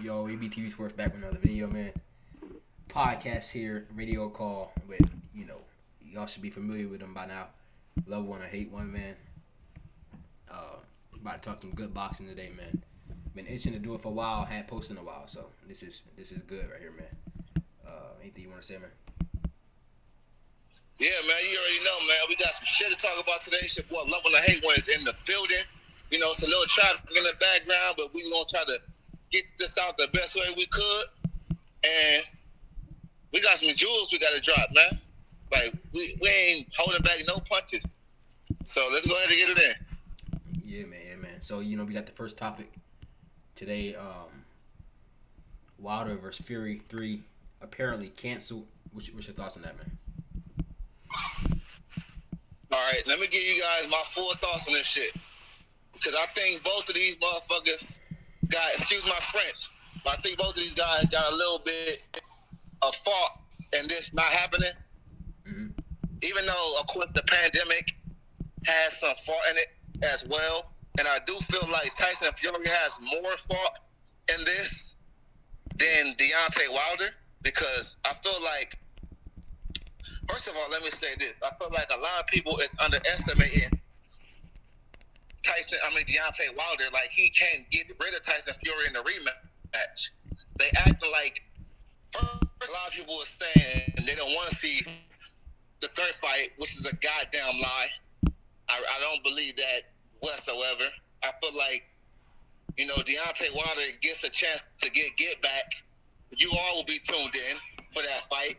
Yo, ABTV Sports back with another video, man. Podcast here, radio call with, y'all should be familiar with them by now. Love one or hate one, man. About to talk some good boxing today, man. Been itching to do it for a while, had posted in a while, so this is good right here, man. Anything you want to say, man? Yeah, man, you already know, man. We got some shit to talk about today. Shit, boy, Love One or Hate One is in the building. You know, it's a little traffic in the background, but we gonna try to get this out the best way we could. And we got some jewels we gotta drop, man. Like, we ain't holding back no punches. So let's go ahead and get it in. Yeah, man. So, we got the first topic today. Wilder versus Fury 3 apparently canceled. What's your thoughts on that, man? All right, let me give you guys my full thoughts on this shit. Because I think both of these motherfuckers got, excuse my French, but I think both of these guys got a little bit of fault in this not happening. Mm-hmm. Even though, of course, the pandemic has some fault in it as well. And I do feel like Tyson Fury has more fault in this than Deontay Wilder. Because I feel like, first of all, let me say this. I feel like a lot of people is underestimating Deontay Wilder. Like, he can't get rid of Tyson Fury in the rematch. They acting like, first, a lot of people are saying they don't want to see the third fight, which is a goddamn lie. I don't believe that whatsoever. I feel like, Deontay Wilder gets a chance to get back. You all will be tuned in for that fight.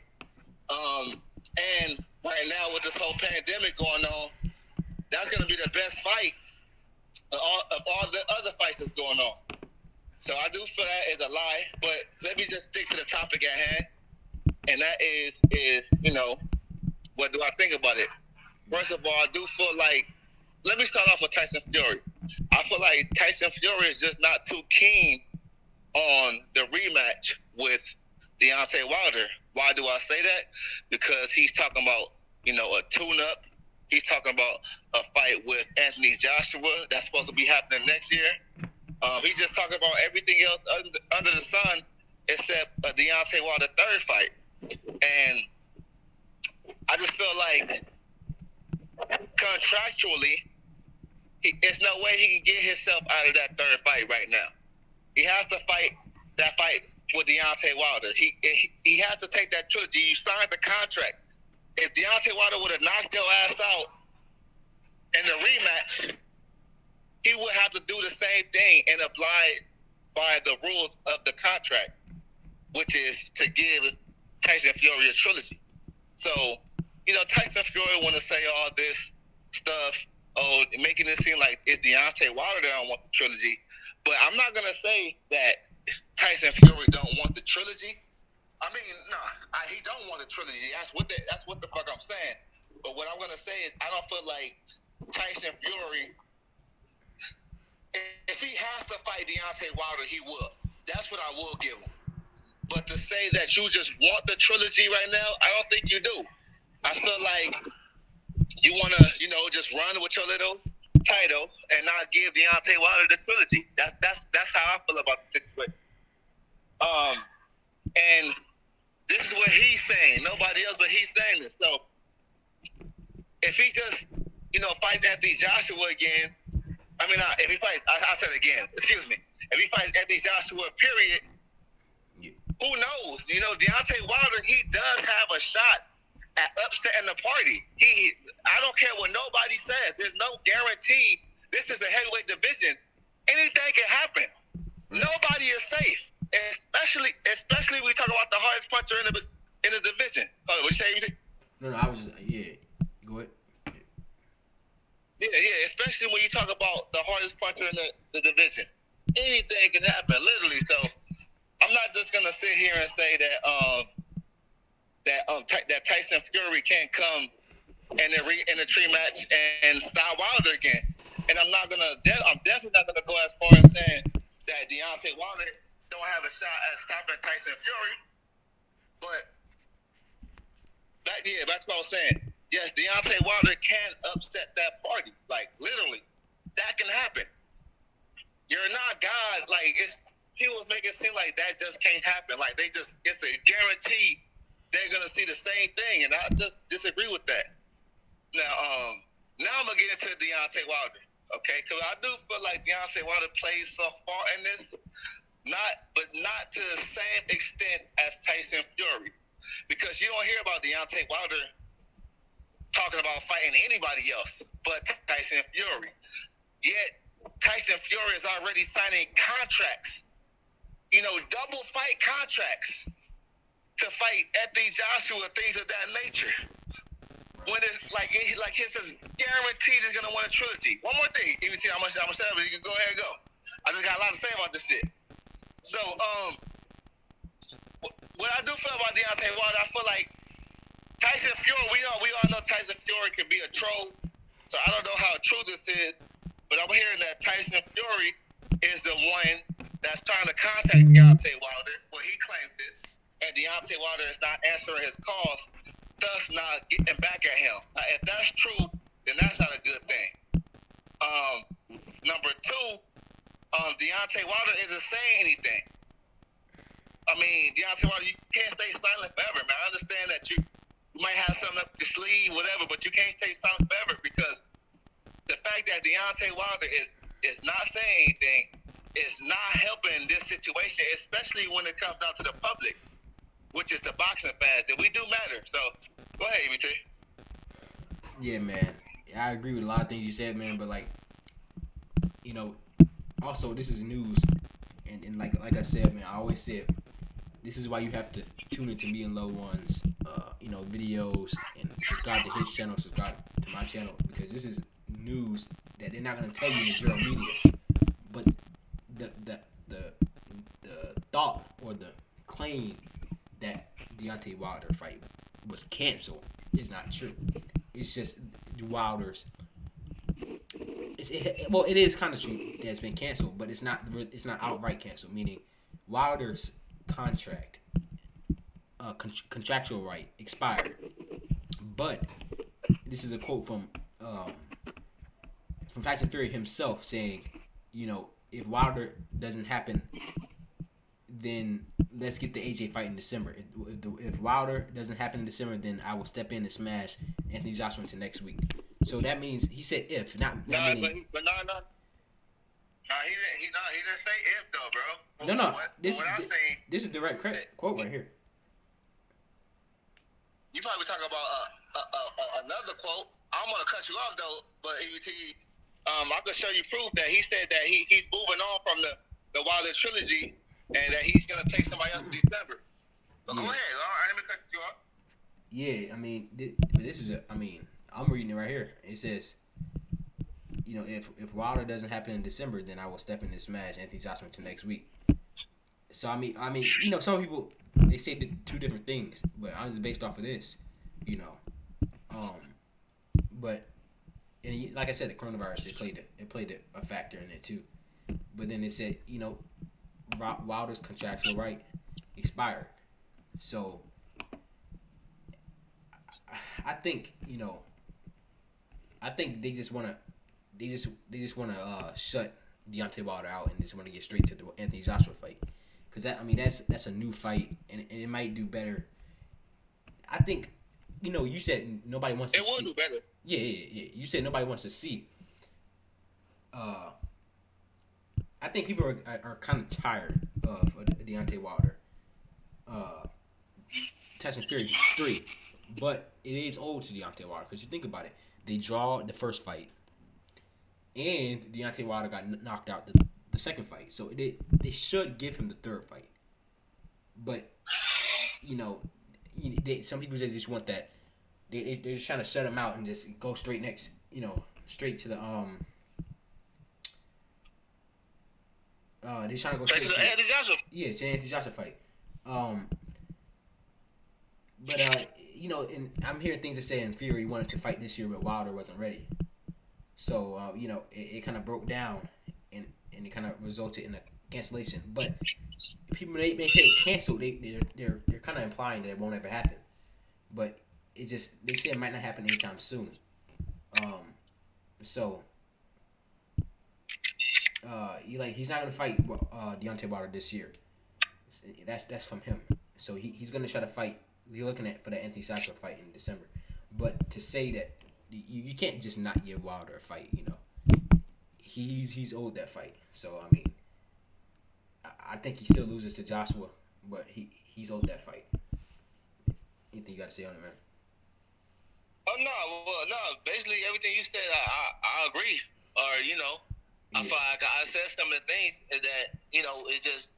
And right now with this whole pandemic going on, that's going to be the best fight of all the other fights that's going on. So I do feel that is a lie, but let me just stick to the topic at hand. And that is what do I think about it? First of all, I do feel like, let me start off with Tyson Fury. I feel like Tyson Fury is just not too keen on the rematch with Deontay Wilder. Why do I say that? Because he's talking about, a tune-up. He's talking about a fight with Anthony Joshua that's supposed to be happening next year. He's just talking about everything else under the sun except a Deontay Wilder third fight. And I just feel like contractually, there's no way he can get himself out of that third fight right now. He has to fight that fight with Deontay Wilder. He has to take that trilogy. You signed the contract. If Deontay Wilder would have knocked your ass out in the rematch, he would have to do the same thing and abide by the rules of the contract, which is to give Tyson Fury a trilogy. So, Tyson Fury want to say all this stuff, making it seem like it's Deontay Wilder that don't want the trilogy. But I'm not going to say that Tyson Fury don't want the trilogy. I mean, he don't want the trilogy. That's what the fuck I'm saying. But what I'm going to say is I don't feel like Tyson Fury, if he has to fight Deontay Wilder, he will. That's what I will give him. But to say that you just want the trilogy right now, I don't think you do. I feel like you want to, just run with your little title and not give Deontay Wilder the trilogy. That's how I feel about the situation. And this is what he's saying. Nobody else but he's saying this. So if he just, fights Anthony Joshua again, if he fights, I'll say it again. Excuse me. If he fights Anthony Joshua, period, who knows? Deontay Wilder, he does have a shot at upsetting the party. I don't care what nobody says. There's no guarantee. This is the heavyweight division. Anything can happen. Nobody is safe, especially when we talk about the hardest puncher in the division. Oh, what you say? No, I was just Go ahead. Yeah. Especially when you talk about the hardest puncher in the division. Anything can happen, literally. So I'm not just gonna sit here and say that Tyson Fury can't come in the tree match and stop Wilder again. And I'm definitely not gonna go as far as saying that Deontay Wilder don't have a shot at stopping Tyson Fury. But that's what I was saying. Yes, Deontay Wilder can upset that party. Like, literally. That can happen. You're not God. Like, people was making it seem like that just can't happen. Like it's a guarantee they're gonna see the same thing, and I just disagree with that. Now I'm gonna get into Deontay Wilder, okay? Because I do feel like Deontay Wilder plays so far in this, not to the same extent as Tyson Fury, because you don't hear about Deontay Wilder talking about fighting anybody else but Tyson Fury. Yet Tyson Fury is already signing contracts, double fight contracts to fight Anthony Joshua, things of that nature. When it's like he says, guaranteed he's gonna win a trilogy. One more thing, even see how much I'm gonna say, but you can go ahead and go. I just got a lot to say about this shit. So, what I do feel about Deontay Wilder, I feel like Tyson Fury. We all know Tyson Fury can be a troll. So I don't know how true this is, but I'm hearing that Tyson Fury is the one that's trying to contact Deontay Wilder. Well, he claimed this, and Deontay Wilder is not answering his calls, thus not getting back at him. Now, if that's true, then that's not a good thing. Number two, Deontay Wilder isn't saying anything. I mean, Deontay Wilder, you can't stay silent forever, man. I understand that you might have something up your sleeve, whatever, but you can't stay silent forever, because the fact that Deontay Wilder is not saying anything is not helping this situation, especially when it comes down to the public, which is the boxing fans, and we do matter. So, go ahead, EBT. Yeah, man. I agree with a lot of things you said, man, but also this is news, and like I said, man, I always said this is why you have to tune into me and Low One's videos, and subscribe to his channel, subscribe to my channel, because this is news that they're not gonna tell you in the general media. But the thought or the claim that Deontay Wilder fight was canceled is not true. It's just Wilder's. It is kind of true that it's been canceled, but it's not outright canceled. Meaning Wilder's contract, contractual right expired. But this is a quote from Tyson Fury himself saying, if Wilder doesn't happen, then let's get the AJ fight in December. If Wilder doesn't happen in December, then I will step in and smash Anthony Joshua into next week. So that means he said if, not meaning. But no. He didn't say if though, bro. No. This is direct quote right here. You probably talking about another quote. I'm gonna cut you off though, but EBT, I could show you proof that he said that he's moving on from the Wilder trilogy, and that he's gonna take somebody else in December. So go ahead. Let me cut you off. Yeah, I mean, this is I'm reading it right here. It says, if Wilder doesn't happen in December, then I will step in and smash Anthony Joshua to next week. So I mean, some people they say two different things, but I'm just based off of this, But and like I said, the coronavirus it played a factor in it too. But then it said, Wilder's contractual right expired. So I think they just wanna shut Deontay Wilder out and just want to get straight to the Anthony Joshua fight, because that's a new fight, and it might do better. I think you said nobody wants to see. It will do better. Yeah. You said nobody wants to see. I think people are kind of tired of Deontay Wilder. Tyson Fury 3, but it is old to Deontay Wilder, because you think about it, they draw the first fight, and Deontay Wilder got knocked out the second fight, so they should give him the third fight. But some people just want that. They're just trying to shut him out and just go straight straight to the they're trying to go straight to the Anthony Joshua. Yeah, it's an Anthony Joshua fight. But and I'm hearing things that saying Fury wanted to fight this year, but Wilder wasn't ready. So it kind of broke down, and it kind of resulted in a cancellation. But people they say it canceled. They're kind of implying that it won't ever happen. But they say it might not happen anytime soon. So he's not gonna fight Deontay Wilder this year. That's from him. So he's gonna try to fight. You're looking at for the Anthony Joshua fight in December. But to say that you can't just not give Wilder a fight, he's owed that fight. So I mean, I think he still loses to Joshua, but he's owed that fight. Anything you got to say on it, man? Oh no, well no. Basically everything you said, I agree. Or I feel like I said some of the things that it just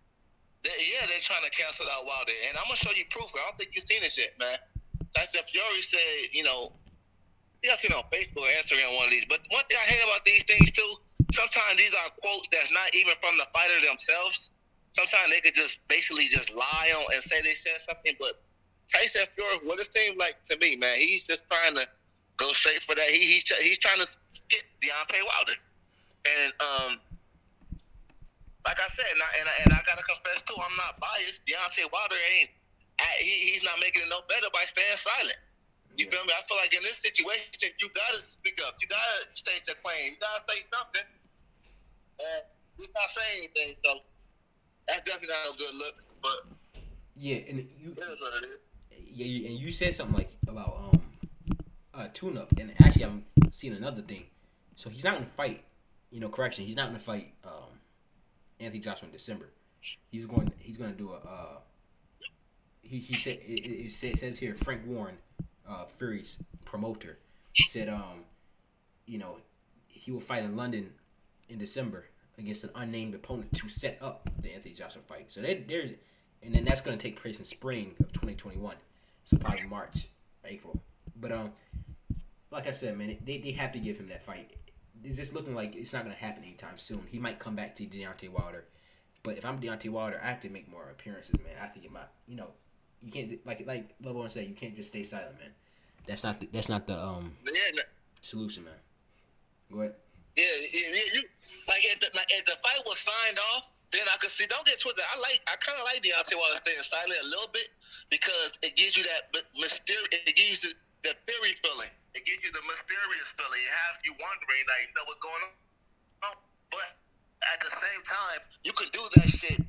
they're trying to cancel out Wilder, and I'm gonna show you proof. I don't think you've seen this yet, man. Tyson Fury said, you got seen on Facebook or Instagram one of these. But one thing I hate about these things too, sometimes these are quotes that's not even from the fighter themselves. Sometimes they could just basically just lie on and say they said something, but Tyson Fury, what it seems like to me, man, he's just trying to go straight for that. He's trying to get Deontay Wilder, and like I said, and I gotta confess too, I'm not biased. Deontay Wilder he's not making it no better by staying silent. You feel me? I feel like in this situation, you gotta speak up. You gotta state your claim. You gotta say something. And he's not saying anything, so that's definitely not a good look. But yeah, and it is what it is. Yeah, and you said something like about tune-up, and actually I'm seeing another thing. So he's not gonna fight. Correction. He's not gonna fight Anthony Joshua in December. He's gonna do a. He said it says here Frank Warren, Fury's promoter, said he will fight in London in December against an unnamed opponent to set up the Anthony Joshua fight. So there's and then that's gonna take place in spring of 2021. So probably March, April. But like I said, man, they have to give him that fight. It's just looking like it's not gonna happen anytime soon. He might come back to Deontay Wilder, but if I'm Deontay Wilder, I have to make more appearances, man. I have to get my, you can't like LeBron said, you can't just stay silent, man. That's not the solution, man. Go ahead. Yeah, you if the fight was signed off, then I could see. Don't get twisted. I kind of like Deontay Wilder staying silent a little bit because it gives you that mysterious. It gives you the theory feeling. It gives you the mysterious feeling. It has you wondering, like, what's going on. But at the same time, you can do that shit.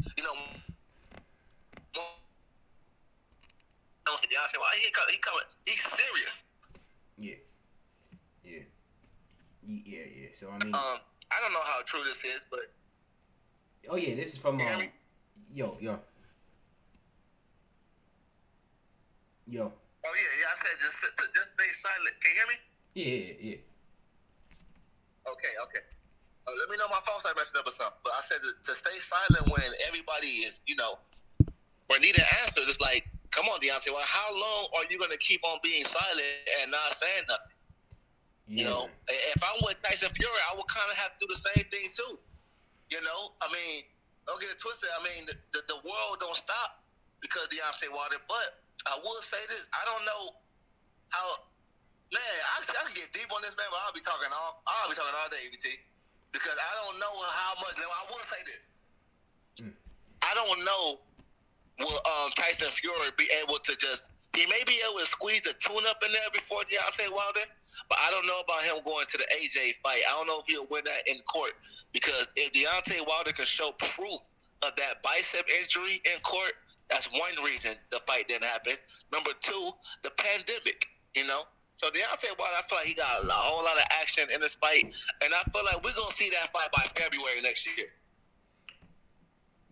Deontay Wilder, he's serious. Yeah. So I mean, I don't know how true this is, but oh yeah, this is from yo. Oh yeah. I said just stay silent. Can you hear me? Yeah. Okay. Let me know my phone started messing up or something. But I said to stay silent when everybody is, or need an answer. It's like, come on, Deontay. Well, how long are you gonna keep on being silent and not saying nothing? Yeah. If I'm with Tyson Fury, I would kind of have to do the same thing too. I mean, don't get it twisted. I mean, the world don't stop because of Deontay Wilder. But I will say this: I don't know how. Man, I can get deep on this, man, but I'll be talking all day, EBT, because I don't know how much. I will say this: I don't know will Tyson Fury be able to just. He may be able to squeeze the tune-up in there before Deontay Wilder, but I don't know about him going to the AJ fight. I don't know if he'll win that in court, because if Deontay Wilder can show proof of that bicep injury in court, that's one reason the fight didn't happen. Number two, the pandemic, So Deontay Wilder, I feel like he got a whole lot of action in this fight, and I feel like we're going to see that fight by February next year.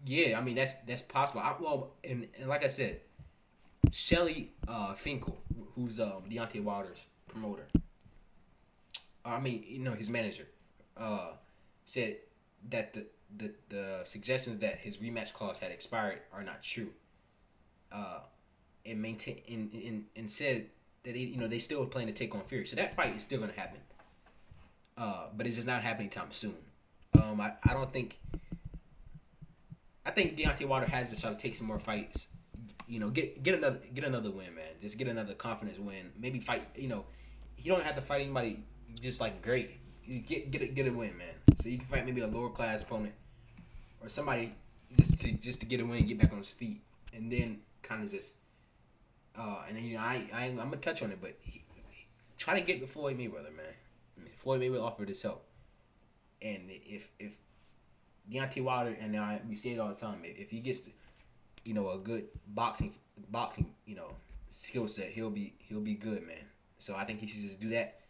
Yeah, I mean, that's possible. And like I said, Shelly Finkel, who's Deontay Wilder's promoter, his manager, said that the suggestions that his rematch clause had expired are not true. And said that they still plan to take on Fury, so that fight is still gonna happen. But it's just not happening anytime soon. I don't think. I think Deontay Wilder has to try to take some more fights. Get another win, man. Just get another confidence win. Maybe fight. You don't have to fight anybody just like great. You get a win, man. So you can fight maybe a lower class opponent or somebody just to get a win, get back on his feet, and then kind of just. And then I'm gonna touch on it, but try to get the Floyd Mayweather, man. Floyd Mayweather offered his help, and if Deontay Wilder, and we say it all the time. If he gets, a good boxing, skill set, he'll be good, man. So I think he should just do that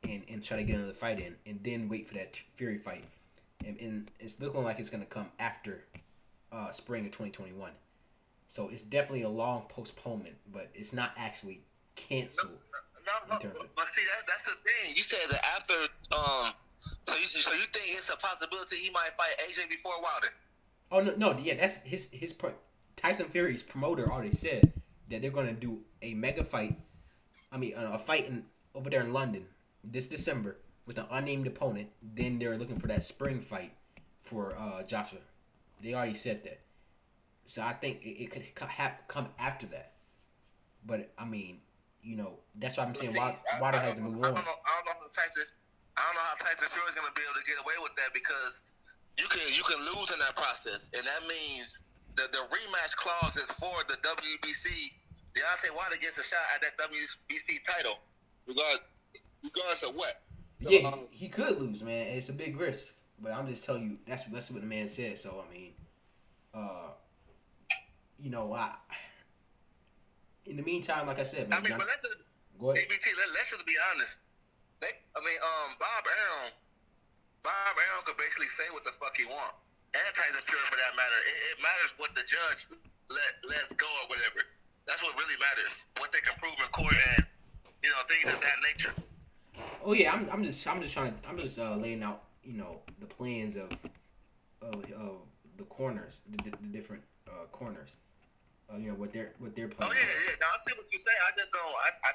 and try to get another fight in, and then wait for that Fury fight. And it's looking like it's gonna come after spring of 2021. So it's definitely a long postponement, but it's not actually canceled. No, but see, that's the thing. You said that after, so you think it's a possibility he might fight AJ before Wilder? Oh no, yeah, that's his Tyson Fury's promoter already said that they're gonna do a mega fight. I mean, a fight over there in London this December with an unnamed opponent. Then they're looking for that spring fight for Joshua. They already said that. So I think it could come after that. But I mean, that's why I'm saying Wilder has to move on. I don't know how Tyson Fury's gonna be able to get away with that, because you can lose in that process, and that means the rematch clause is for the WBC. Deontay Wilder gets a shot at that WBC title, regardless of what. So, yeah, he could lose, man. It's a big risk, but I'm just telling you that's what the man said. So I mean, in the meantime, like I said, man. But go ahead. ABT, let's just be honest. Bob Arum could basically say what the fuck he want. And Tyson Fury, for that matter. It matters what the judge lets go or whatever. That's what really matters. What they can prove in court and things of that nature. Oh yeah, I'm just laying out the plans of the corners, the different corners. What their plans. Oh yeah. Now, I see what you say. I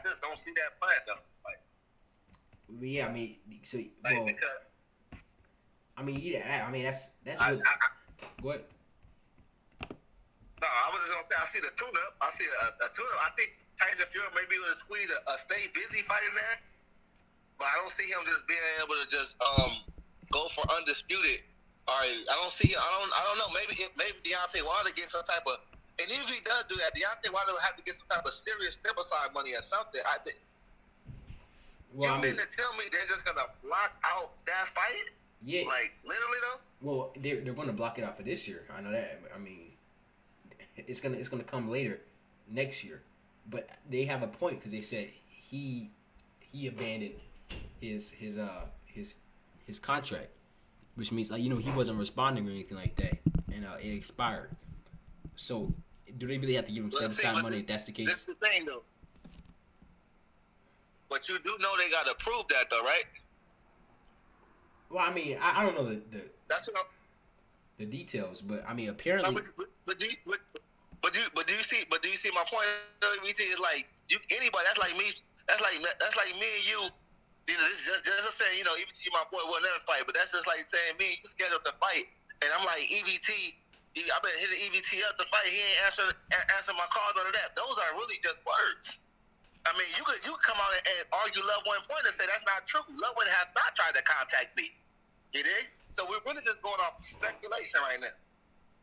just don't see that plan though. Yeah, I mean, so because. That's what. Go ahead. No, I was just gonna say I see the tune-up. I see a tune-up. I think Tyson Fury may be able to squeeze a stay busy fight in there, but I don't see him just being able to just go for undisputed. All right, I don't know. Maybe Deontay Wilder gets some type of, and even if he does do that, Deontay Wilder will have to get some type of serious step aside money or something. I think. Well, you mean to tell me they're just gonna block out that fight? Yeah. Like literally though. Well, they're gonna block it out for this year. I know that. I mean, it's gonna come later, next year, but they have a point because they said he abandoned his contract, which means he wasn't responding or anything like that, and it expired. So do they really have to give him step aside money if that's the case? That's the thing though. But you do know they gotta prove that though, right? Well, I mean, I don't know the details, but I mean, apparently. But do you see my point? We see it's like anybody. That's like me. That's like me and you. This just saying, EBT, my boy, will never fight. But that's just like saying me and you scheduled to fight, and I'm like EBT. I've been hitting EBT up to fight. He ain't answer my calls under that. Those are really just words. I mean, you could come out and argue Love One Point and say that's not true. Love One has not tried to contact me. You dig? So we're really just going off speculation right now.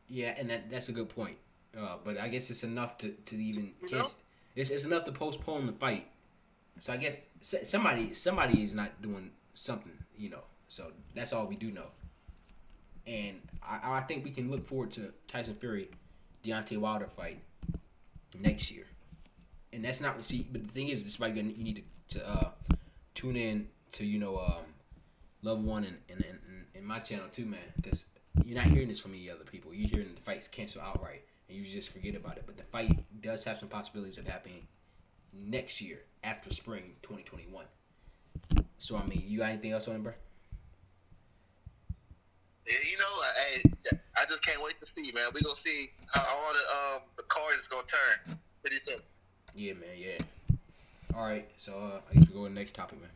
Yeah, and that's a good point. But I guess it's enough to even it's enough to postpone the fight. So I guess somebody is not doing something, So that's all we do know. And I think we can look forward to Tyson Fury, Deontay Wilder fight next year. And that's not but the thing is, this is why you need to tune in to Love One and my channel too, man, because you're not hearing this from any other people. You're hearing the fights canceled outright, and you just forget about it. But the fight does have some possibilities of happening next year after spring 2021. So I mean, you got anything else on it, bro? Yeah, I just can't wait to see, man. We gonna see how all the cards is gonna turn pretty soon. Yeah, man. Yeah. All right. So I guess we go to the next topic, man.